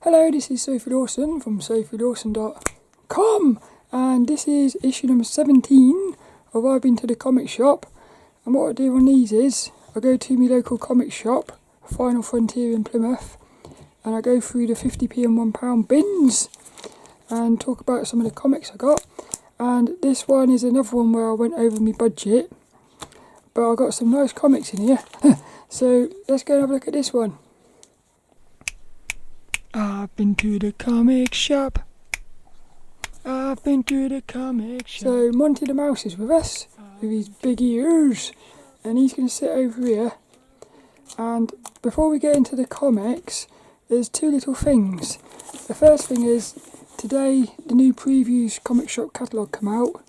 Hello, this is Sophie Lawson from sophielawson.com, and this is issue number 17 of I've Been to the Comic Shop. And what I do on these is I go to my local comic shop, Final Frontier in Plymouth, and I go through the 50p and £1 bins and talk about some of the comics I got. And this one is another one where I went over my budget, but I got some nice comics in here. So let's go and have a look at this one. I've been to the comic shop. I've been to the comic shop. So Monty the Mouse is with us, with his big ears, and he's going to sit over here. And before we get into the comics, there's two little things. The first thing is, today the new Previews comic shop catalogue come out,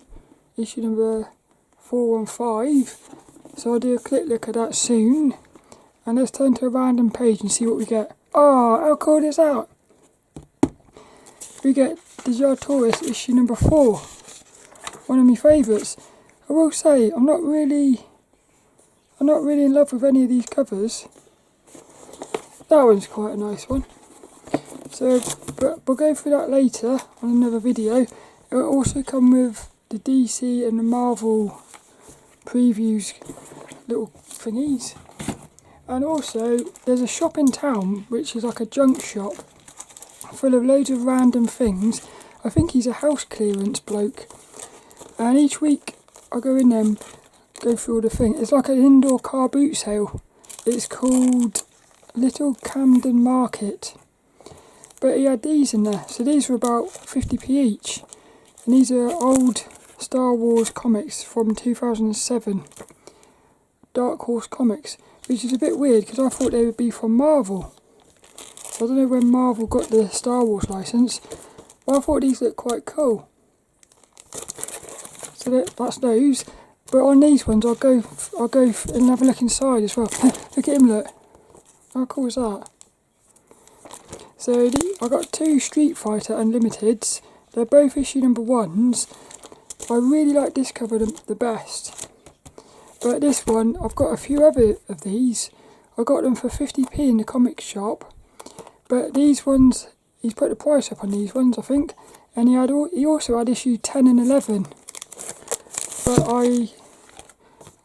issue number 415. So I'll do a quick look at that soon. And let's turn to a random page and see what we get. Oh, how cool is that? We get the G.I.Joe issue number 4. One of my favourites. I will say, I'm not really in love with any of these covers. That one's quite a nice one. So, but we'll go through that later on another video. It will also come with the DC and the Marvel previews little thingies. And also, there's a shop in town which is like a junk shop full of loads of random things. I think he's a house clearance bloke. And each week I go in there and go through all the things. It's like an indoor car boot sale. It's called Little Camden Market. But he had these in there. So these were about 50p each. And these are old Star Wars comics from 2007. Dark Horse Comics. Which is a bit weird because I thought they would be from Marvel. So I don't know when Marvel got the Star Wars license, but I thought these looked quite cool. So that's those. But on these ones, I'll go and have a look inside as well. Look at him, look. How cool is that? So I got two Street Fighter Unlimiteds. They're both issue number 1s. I really like this cover the best. But this one, I've got a few other of these. I got them for 50p in the comic shop. But these ones, he's put the price up on these ones, I think. And he also had issue 10 and 11. But I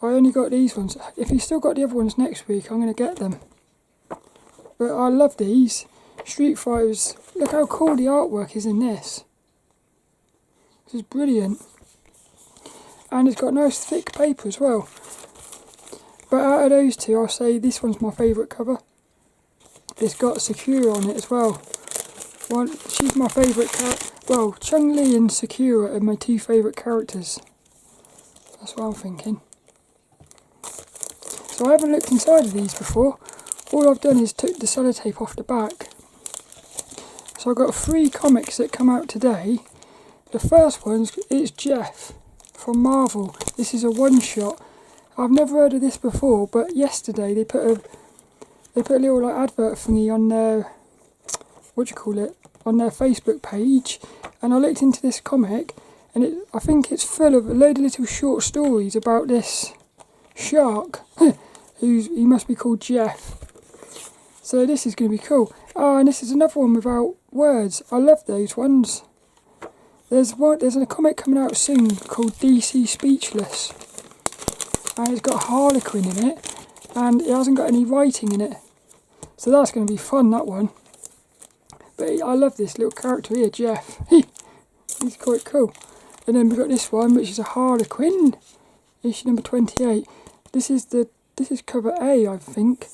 only got these ones. If he's still got the other ones next week, I'm going to get them. But I love these. Street Fighters. Look how cool the artwork is in this. This is brilliant. And it's got nice thick paper as well. But out of those two, I'll say this one's my favourite cover. It's got Sakura on it as well. She's my favourite character. Well, Chun-Li and Sakura are my two favourite characters. That's what I'm thinking. So I haven't looked inside of these before. All I've done is took the sellotape off the back. So I've got 3 comics that come out today. The first one's it's Jeff from Marvel. This is a one-shot. I've never heard of this before, but yesterday they put a little like advert thingy on their on their Facebook page, and I looked into this comic, and I think it's full of a load of little short stories about this shark he must be called Jeff. So this is going to be cool. Oh, and this is another one without words. I love those ones. There's a comic coming out soon called DC Speechless. And it's got Harley Quinn in it, and it hasn't got any writing in it. So that's going to be fun, that one. But I love this little character here, Jeff. He's quite cool. And then we've got this one, which is a Harley Quinn, issue number 28. This is cover A, I think.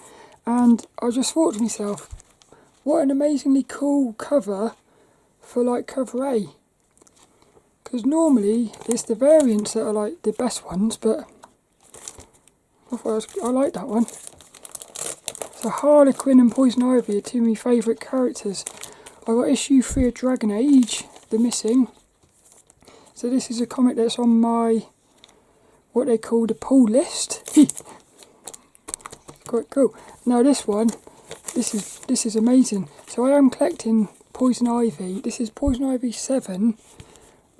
And I just thought to myself, what an amazingly cool cover for like cover A. Because normally it's the variants that are like the best ones, but I like that one. So Harley Quinn and Poison Ivy are two of my favourite characters. I got issue 3 of Dragon Age, The Missing. So this is a comic that's on my, what they call the pull list. Quite cool. Now this one, this is amazing. So I am collecting Poison Ivy. This is Poison Ivy 7.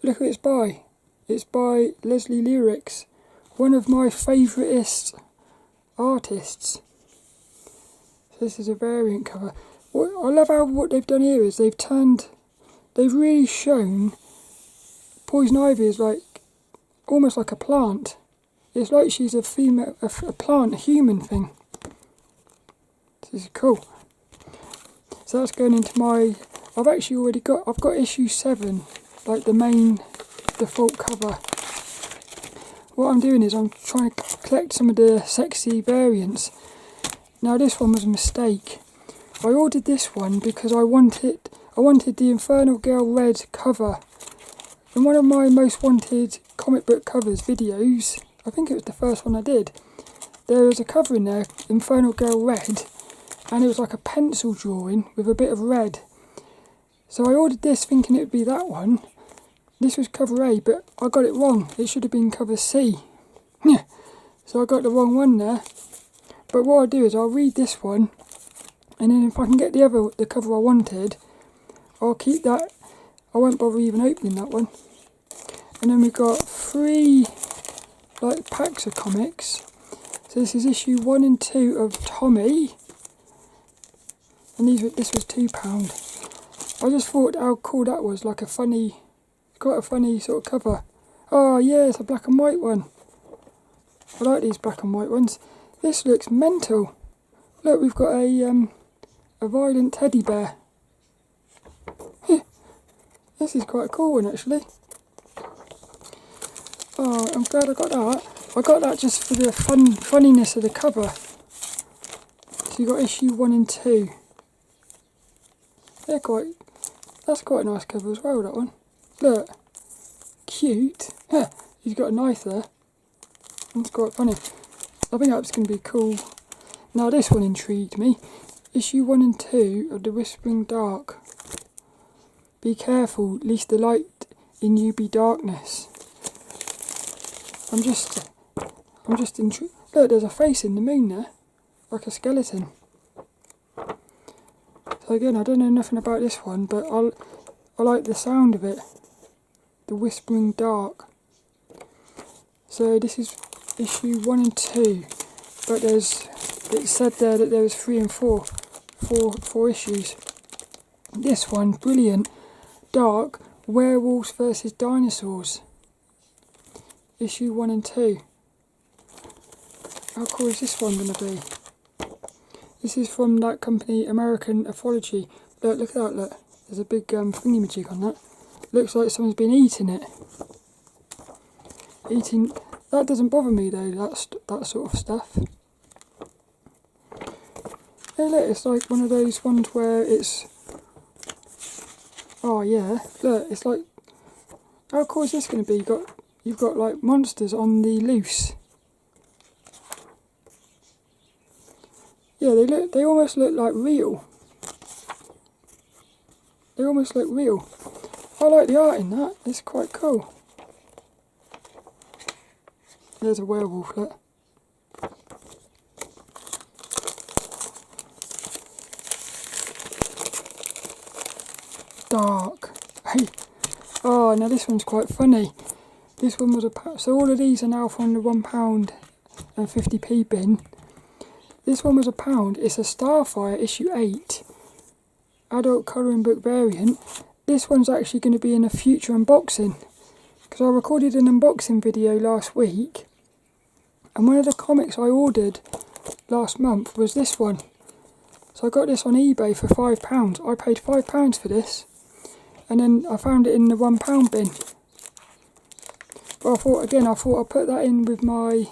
Look who it's by. It's by Leslie Lyrics, one of my favouriteest artists. So this is a variant cover. I love how what they've done here is they've really shown Poison Ivy is like almost like a plant. It's like she's a female, a plant, a human thing. This is cool. So that's going into my. I've got issue 7, like the main default cover. What I'm doing is I'm trying to collect some of the sexy variants. Now this one was a mistake. I ordered this one because I wanted the Infernal Girl Red cover. In one of my most wanted comic book covers videos, I think it was the first one I did, there was a cover in there, Infernal Girl Red, and it was like a pencil drawing with a bit of red. So I ordered this thinking it would be that one. This was cover A, but I got it wrong. It should have been cover C. Yeah. So I got the wrong one there. But what I'll do is I'll read this one, and then if I can get the cover I wanted, I'll keep that. I won't bother even opening that one. And then we've got 3 like packs of comics. So this is issue 1 and 2 of Tommy. And this was £2. I just thought how cool that was, like quite a funny sort of cover. Oh yeah, it's a black and white one. I like these black and white ones. This looks mental. Look, we've got a violent teddy bear. This is quite a cool one actually. Oh, I'm glad I got that. I got that just for the funniness of the cover. So you got issue 1 and 2. That's quite a nice cover as well, that one. Look, cute. He's got a knife there. That's quite funny. I think that's going to be cool. Now this one intrigued me. Issue 1 and 2 of the Whispering Dark. Be careful, lest the light in you be darkness. I'm just intrigued. Look, there's a face in the moon there, like a skeleton. So again, I don't know nothing about this one, but I like the sound of it. The Whispering Dark. So this is issue 1 and 2, but it said there that there was 3 and 4 issues. This one, brilliant. Dark, Werewolves versus Dinosaurs. Issue 1 and 2. How cool is this one going to be? This is from that company, American Ethology. Look at that, look. There's a big thingy-majig on that. Looks like someone's been eating it. That doesn't bother me though, that sort of stuff. Hey look, it's like one of those ones where it's... Oh yeah, look, it's like... How cool is this going to be? You've got like monsters on the loose. Yeah, they almost look like real. They almost look real. I like the art in that, it's quite cool. There's a werewolf, look. Dark. Hey. Oh, now this one's quite funny. This one was so all of these are now from the £1 and 50p bin. This one was £1. It's a Starfire issue 8. Adult colouring book variant. This one's actually going to be in a future unboxing. Because I recorded an unboxing video last week. And one of the comics I ordered last month was this one. So I got this on eBay for £5. I paid £5 for this. And then I found it in the £1 bin. But I thought I'll put that in with my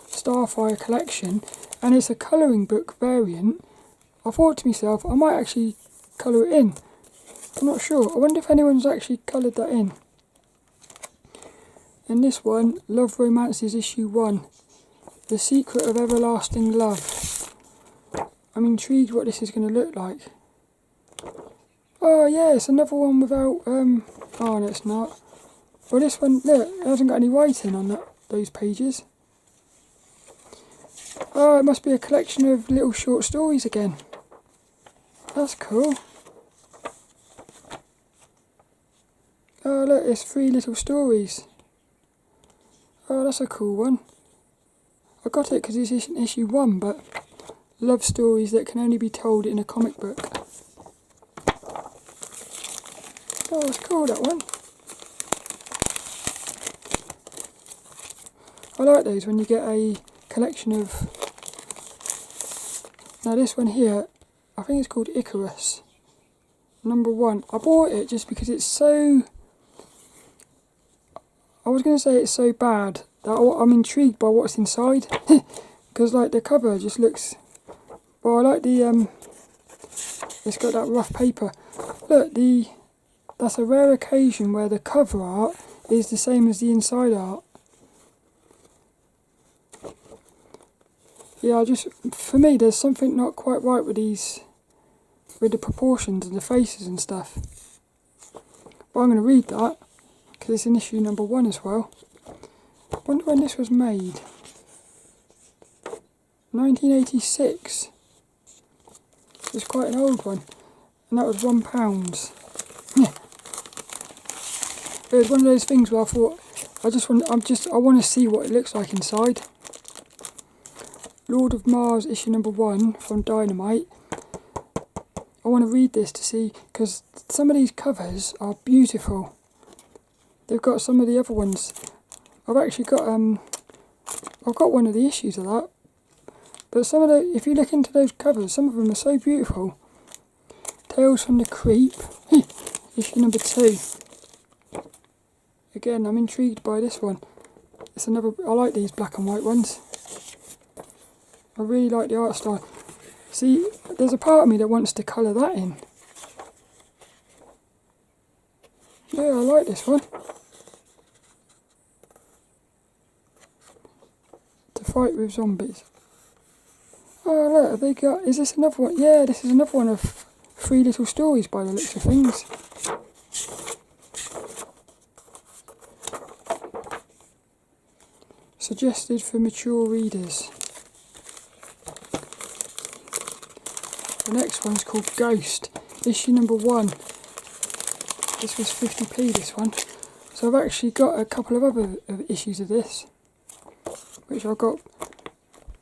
Starfire collection. And it's a colouring book variant. I thought to myself, I might actually colour it in. I'm not sure. I wonder if anyone's actually coloured that in. And this one, Love Romances issue 1. The Secret of Everlasting Love. I'm intrigued what this is going to look like. Oh yeah, it's another one without, oh no it's not. Well this one, look, it hasn't got any writing on those pages. Oh, it must be a collection of little short stories again. That's cool. Oh look, it's 3 little stories. Oh, that's a cool one. I got it because it's issue 1, but love stories that can only be told in a comic book. Oh, it's cool, that one. I like those when you get a collection of... Now this one here, I think it's called Icarus. #1. I bought it just because it's so... I was going to say it's so bad that I'm intrigued by what's inside. Because like the cover just looks... Well, I like the... It's got that rough paper. Look, that's a rare occasion where the cover art is the same as the inside art. Yeah, for me, there's something not quite right with these, with the proportions and the faces and stuff. But I'm going to read that, because it's in issue #1 as well. I wonder when this was made. 1986. It's quite an old one, and that was £1. Yeah. It was one of those things where I thought, I want to see what it looks like inside. Lord of Mars issue #1 from Dynamite. I want to read this to see, because some of these covers are beautiful. They've got some of the other ones. I've actually got I've got one of the issues of that. But some of if you look into those covers, some of them are so beautiful. Tales from the Creep, issue #2. Again, I'm intrigued by this one. It's another. I like these black and white ones. I really like the art style. See, there's a part of me that wants to colour that in. Yeah, I like this one. To fight with zombies. Oh look, have they got... Is this another one? Yeah, this is another one of 3 little stories by the looks of things. Suggested for mature readers. The next one's called Ghost, issue #1. This was 50p, this one. So I've actually got a couple of other issues of this, which I got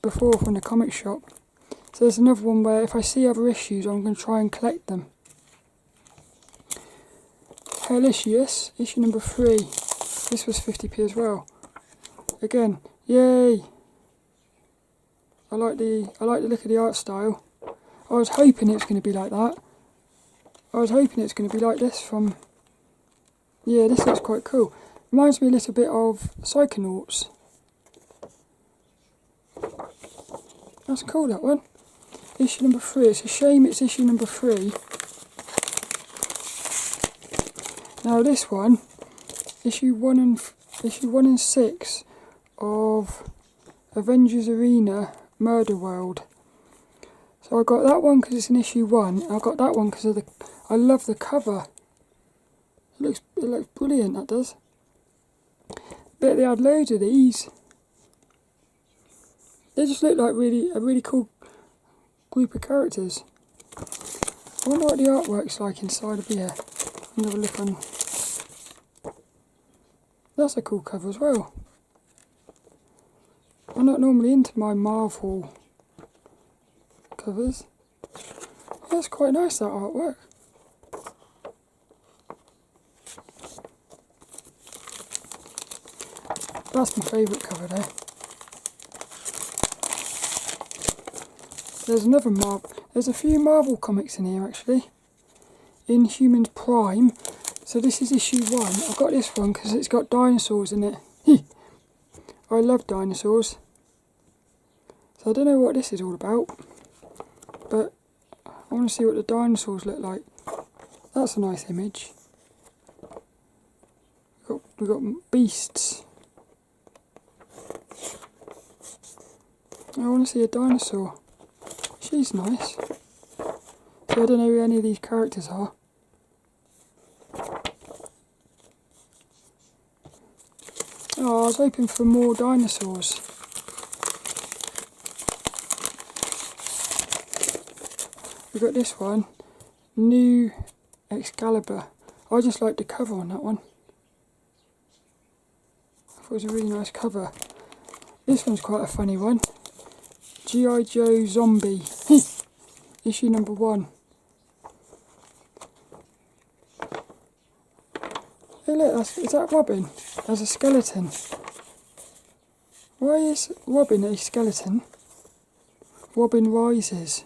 before from the comic shop. So there's another one where if I see other issues, I'm going to try and collect them. Hellicious, issue #3. This was 50p as well. Again, yay! I like the look of the art style. I was hoping it was going to be like that. I was hoping it's going to be like this from... Yeah, this looks quite cool. Reminds me a little bit of Psychonauts. That's cool, that one. Issue #3. It's a shame it's issue #3. Now this one, issue 1 and 6 of Avengers Arena Murder World. So I got that one because it's in issue 1. I got that one because I love the cover. It looks brilliant, that does. Bet they had loads of these. They just look like a really cool group of characters. I wonder what the artwork's like inside of here. I'll have a look on. That's a cool cover as well. I'm not normally into my Marvel covers. That's quite nice, that artwork. That's my favourite cover there. There's another there's a few Marvel comics in here actually. Inhumans Prime. So this is issue 1. I got this one because it's got dinosaurs in it. I love dinosaurs. So I don't know what this is all about. But I want to see what the dinosaurs look like. That's a nice image. We've got beasts. I want to see a dinosaur. She's nice. So I don't know who any of these characters are. Oh, I was hoping for more dinosaurs. We've got this one, New Excalibur. I just like the cover on that one. I thought it was a really nice cover. This one's quite a funny one. G.I.Joe Zombie. Issue number 1. Hey look, is that Robin as a skeleton? Why is Robin a skeleton? Robin rises.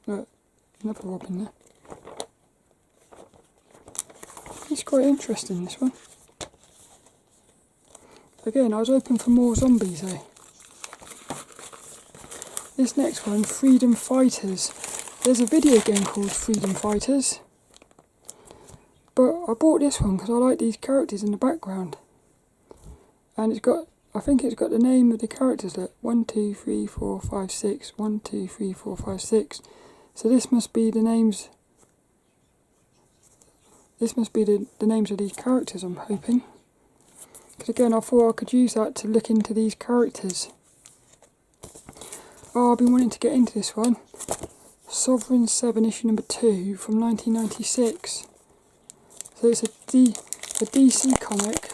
Look, another Robin there. It's quite interesting, this one. Again, I was hoping for more zombies though. This next one, Freedom Fighters. There's a video game called Freedom Fighters. But I bought this one because I like these characters in the background. And it's got, I think it's got the name of the characters. Look, 1, 2, 3, 4, 5, 6. 1, 2, 3, 4, 5, 6. So this must be the names. This must be the names of these characters, I'm hoping. Because again, I thought I could use that to look into these characters. Oh, I've been wanting to get into this one. Sovereign 7 issue number 2 from 1996. So it's a DC comic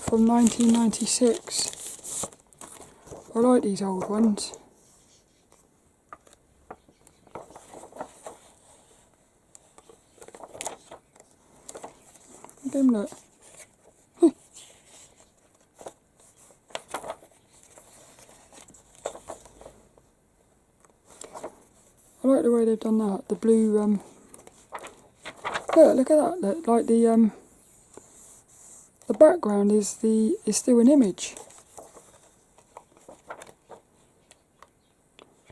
from 1996. I like these old ones. Look at him, look. I like the way they've done that. The blue, look at that. Look, like the background is still an image.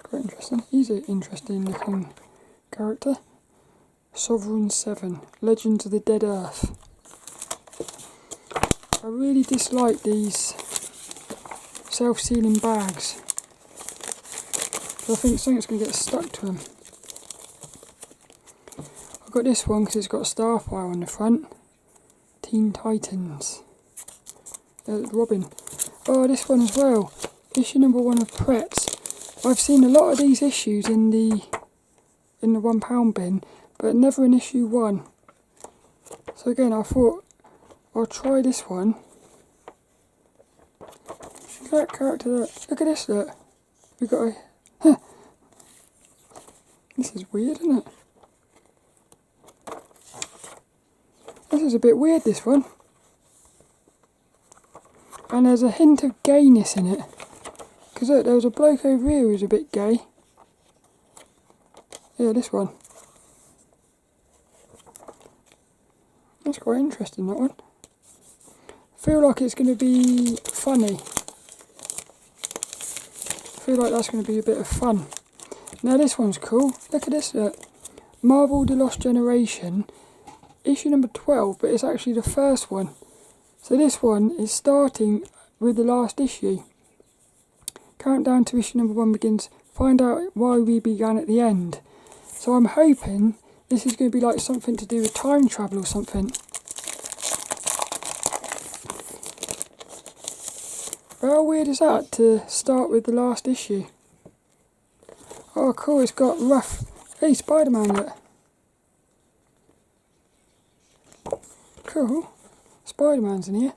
Quite interesting. He's an interesting looking character. Sovereign 7, Legends of the Dead Earth. I really dislike these self-sealing bags. I think something's going to get stuck to them. I've got this one because it's got Starfire on the front. Teen Titans. Robin. Oh, this one as well. Issue number 1 of Prez. I've seen a lot of these issues in the £1 bin, but never in issue 1. So again, I thought I'll try this one. Look at that character there. Look at this, look. We've got a... This is weird, isn't it? This is a bit weird, this one. And there's a hint of gayness in it. Because look, there was a bloke over here who was a bit gay. Yeah, this one. That's quite interesting, that one. I feel like it's going to be funny. I feel like that's going to be a bit of fun. Now this one's cool. Look at this, look. Marvel The Lost Generation, issue number 12, but it's actually the first one. So this one is starting with the last issue. Countdown to issue number 1 begins. Find out why we began at the end. So I'm hoping this is going to be like something to do with time travel or something. How weird is that to start with the last issue? Oh cool, it's got rough... Hey, Spider-Man, look. Cool. Spider-Man's in here.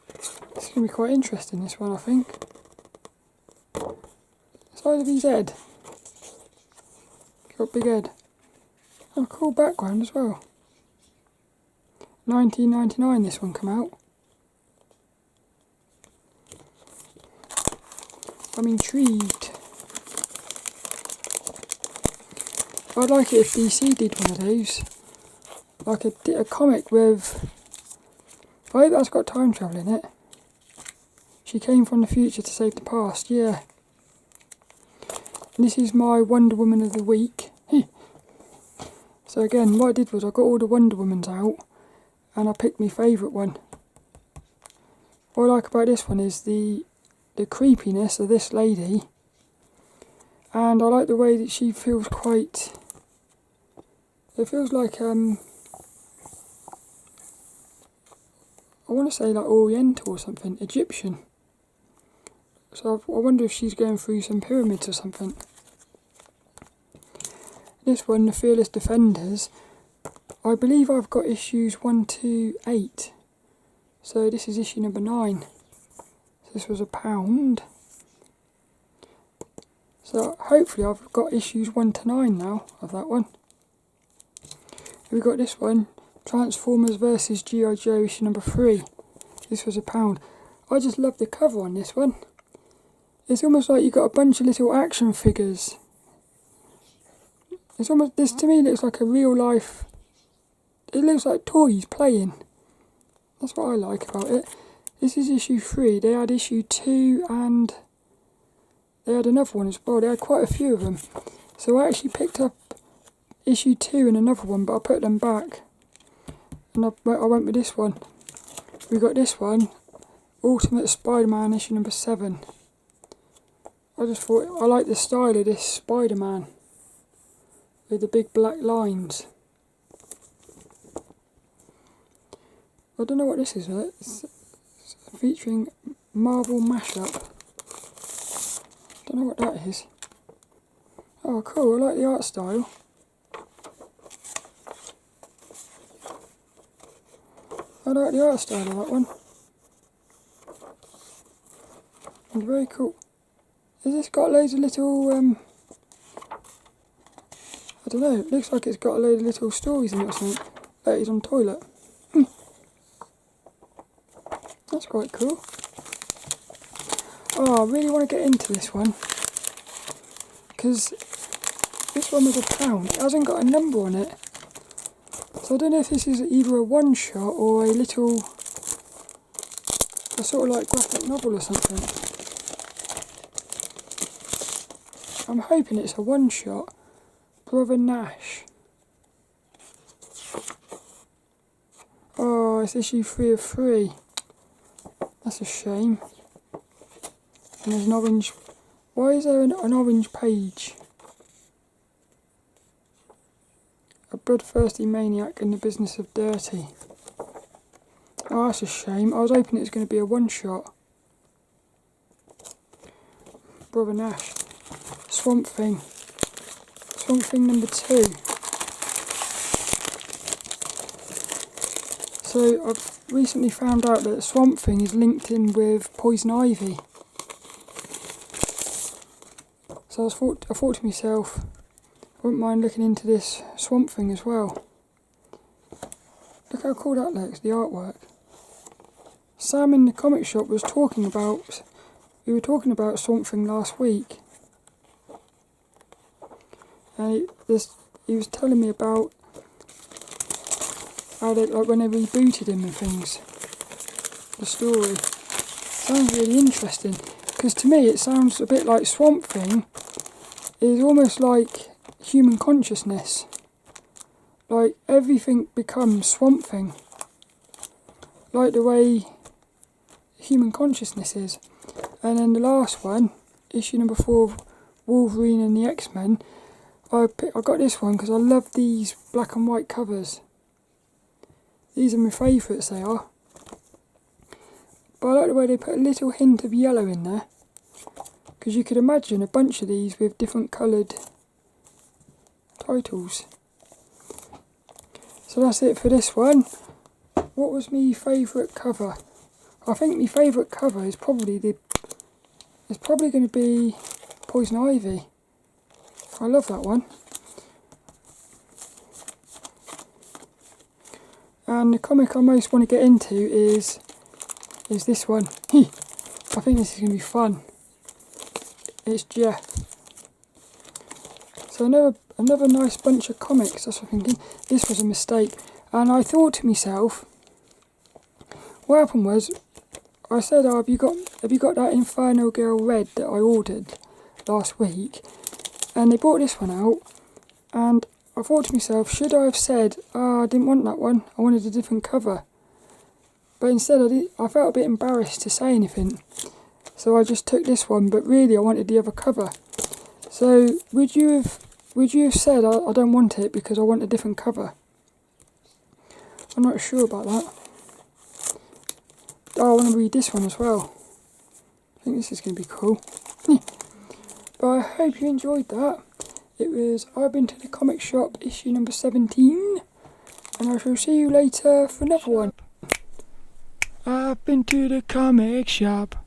It's going to be quite interesting, this one, I think. Size of his head. Got a big head. Oh, cool background as well. 1999 this one come out. I'm intrigued. I'd like it if DC did one of those. Like a comic with... I hope that's got time travel in it. She came from the future to save the past, yeah. And this is my Wonder Woman of the week. So again, what I did was I got all the Wonder Womans out and I picked my favourite one. What I like about this one is the creepiness of this lady, and I like the way that she feels quite... It feels like I want to say like Oriental or something, Egyptian. So I wonder if she's going through some pyramids or something. This one, The Fearless Defenders, I believe I've got issues 1 to 8. So this is issue number 9. So this was £1. So hopefully I've got issues 1 to 9 now of that one. We've got this one, Transformers vs G.I.Joe issue number 3. This was £1. I just love the cover on this one. It's almost like you've got a bunch of little action figures. It's almost, this to me looks like a real life, it looks like toys playing. That's what I like about it. This is issue 3, they had issue 2 and they had another one as well. They had quite a few of them. So I actually picked up issue 2 and another one, but I put them back. And I went with this one. We got this one, Ultimate Spider-Man issue number 7. I just thought, I like the style of this Spider-Man. With the big black lines. I don't know what this is, it's featuring Marvel Mashup. Don't know what that is. Oh cool, I like the art style. I like the art style of that one. It's very cool. Has this got loads of little, I don't know, it looks like it's got a load of little stories in it or something. Ladies on toilet. That's quite cool. Oh, I really want to get into this one. Because this one was £1. It hasn't got a number on it. So I don't know if this is either a one-shot or a sort of like graphic novel or something. I'm hoping it's a one-shot. Brother Nash. Oh, it's issue 3 of 3. That's a shame. And there's an orange... Why is there an orange page? A bloodthirsty maniac in the business of dirty. Oh, that's a shame. I was hoping it was going to be a one-shot. Brother Nash. Swamp Thing. Swamp Thing number 2. So I've recently found out that Swamp Thing is linked in with Poison Ivy. So I thought to myself, I wouldn't mind looking into this Swamp Thing as well. Look how cool that looks, the artwork. Sam in the comic shop was talking about, we were talking about Swamp Thing last week. And he was telling me about how they, like when they rebooted him and things. The story. Sounds really interesting. Because to me it sounds a bit like Swamp Thing is almost like human consciousness. Like everything becomes Swamp Thing. Like the way human consciousness is. And then the last one, issue number 4 of Wolverine and the X-Men, I got this one because I love these black and white covers. These are my favourites, they are. But I like the way they put a little hint of yellow in there. Because you could imagine a bunch of these with different coloured titles. So that's it for this one. What was my favourite cover? I think my favourite cover is probably going to be Poison Ivy. I love that one. And the comic I most want to get into is this one. I think this is going to be fun. It's Jeff. So another nice bunch of comics. That's what I'm thinking. This was a mistake. And I thought to myself, what happened was, I said, oh, have you got that Inferno Girl Red that I ordered last week? And they brought this one out, and I thought to myself, should I have said, I didn't want that one, I wanted a different cover. But instead I felt a bit embarrassed to say anything. So I just took this one, but really I wanted the other cover. So would you have said I don't want it because I want a different cover? I'm not sure about that. Oh, I want to read this one as well. I think this is going to be cool. But I hope you enjoyed that. It was I've Been to the Comic Shop issue number 17. And I shall see you later for another one. I've been to the comic shop.